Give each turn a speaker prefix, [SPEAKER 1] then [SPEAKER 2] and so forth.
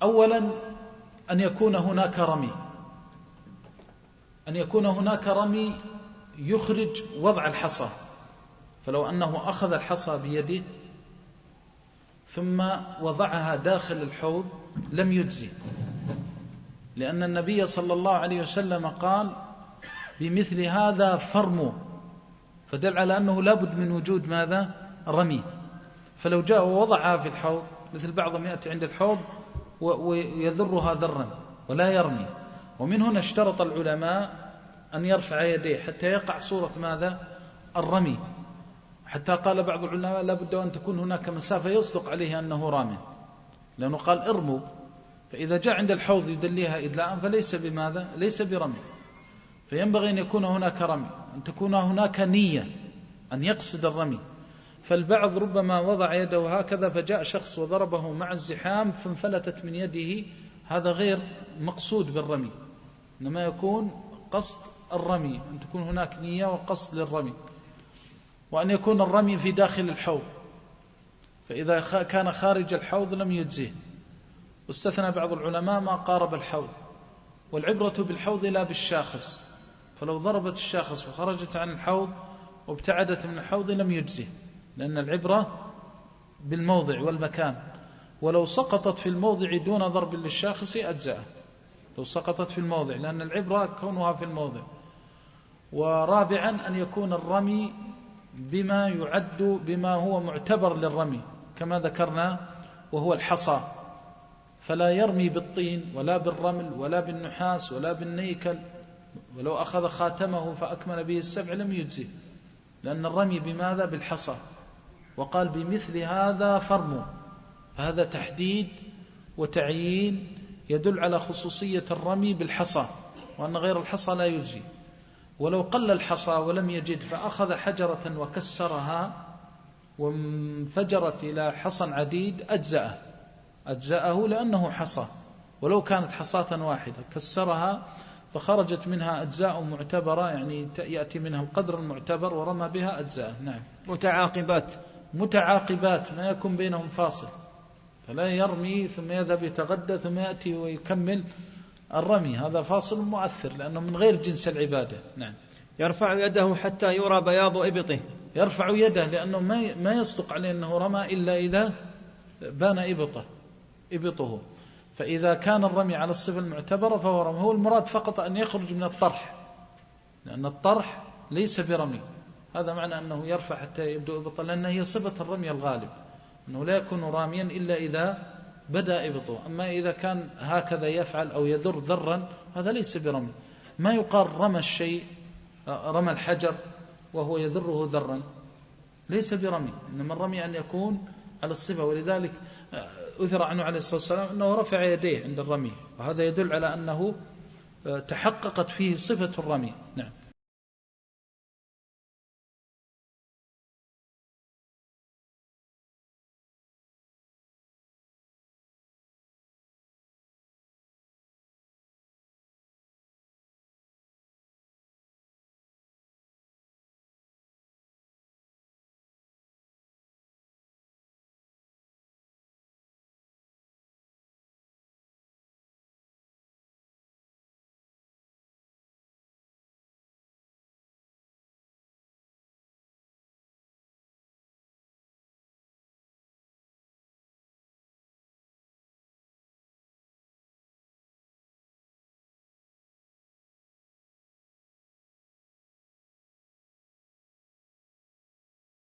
[SPEAKER 1] أولا أن يكون هناك رمي، أن يكون هناك رمي يخرج وضع الحصى، فلو أنه أخذ الحصى بيده ثم وضعها داخل الحوض لم يجزي، لأن النبي صلى الله عليه وسلم قال بمثل هذا فرموا، فدل على أنه لابد من وجود ماذا؟ رمي. فلو جاء ووضعها في الحوض، مثل بعضهم يأتي عند الحوض ويذرها ذرا ولا يرمي، ومن هنا اشترط العلماء أن يرفع يديه حتى يقع صورة ماذا؟ الرمي، حتى قال بعض العلماء لابد أن تكون هناك مسافة يصدق عليه أنه رام، لأنه قال ارموا، فإذا جاء عند الحوض يدليها إدلاء فليس بماذا؟ ليس برمي. فينبغي أن يكون هناك رمي، أن تكون هناك نية أن يقصد الرمي. فالبعض ربما وضع يده هكذا فجاء شخص وضربه مع الزحام فانفلتت من يده، هذا غير مقصود بالرمي، إنما يكون قصد الرمي، أن تكون هناك نية وقصد للرمي، وأن يكون الرمي في داخل الحوض، فإذا كان خارج الحوض لم يجزيه. واستثنى بعض العلماء ما قارب الحوض، والعبرة بالحوض لا بالشاخص، فلو ضربت الشاخص وخرجت عن الحوض وابتعدت من الحوض لم يجزيه، لأن العبرة بالموضع والمكان، ولو سقطت في الموضع دون ضرب للشاخص أجزأه، لو سقطت في الموضع، لأن العبرة كونها في الموضع. ورابعا أن يكون الرمي بما يعد بما هو معتبر للرمي كما ذكرنا، وهو الحصى، فلا يرمي بالطين ولا بالرمل ولا بالنحاس ولا بالنيكل، ولو أخذ خاتمه فأكمل به السبع لم يجزي، لأن الرمي بماذا؟ بالحصى. وقال بمثل هذا فرموا، فهذا تحديد وتعيين يدل على خصوصية الرمي بالحصى، وأن غير الحصى لا يجزي. ولو قل الحصى ولم يجد فأخذ حجرة وكسرها وانفجرت إلى حصى عديد أجزأه لأنه حصى. ولو كانت حصاة واحدة كسرها فخرجت منها أجزاء معتبرة، يعني يأتي منها القدر المعتبر ورمى بها أجزاء. نعم. متعاقبات ما يكون بينهم فاصل، فلا يرمي ثم يذهب يتغدى ثم يأتي ويكمل الرمي، هذا فاصل مؤثر لأنه من غير جنس العبادة. نعم.
[SPEAKER 2] يرفع يده حتى يرى بياض إبطه،
[SPEAKER 1] يرفع يده لأنه ما يصدق عليه أنه رمى إلا إذا بان إبطه، فإذا كان الرمي على الصفة المعتبرة فهو رمي. هو المراد فقط أن يخرج من الطرح، لأن الطرح ليس برمي، هذا معنى أنه يرفع حتى يبدو إبطه، لأن هي صفة الرمي الغالب أنه لا يكون راميا إلا إذا بدأ إبطه. أما إذا كان هكذا يفعل أو يذر ذرا هذا ليس برمي. ما يقال رمى الشيء، رمى الحجر وهو يذره ذرا، ليس برمي، إنما الرمي أن يكون على الصفة. ولذلك أثر عنه عليه الصلاة والسلام أنه رفع يديه عند الرمي، وهذا يدل على أنه تحققت فيه صفة الرمي. نعم.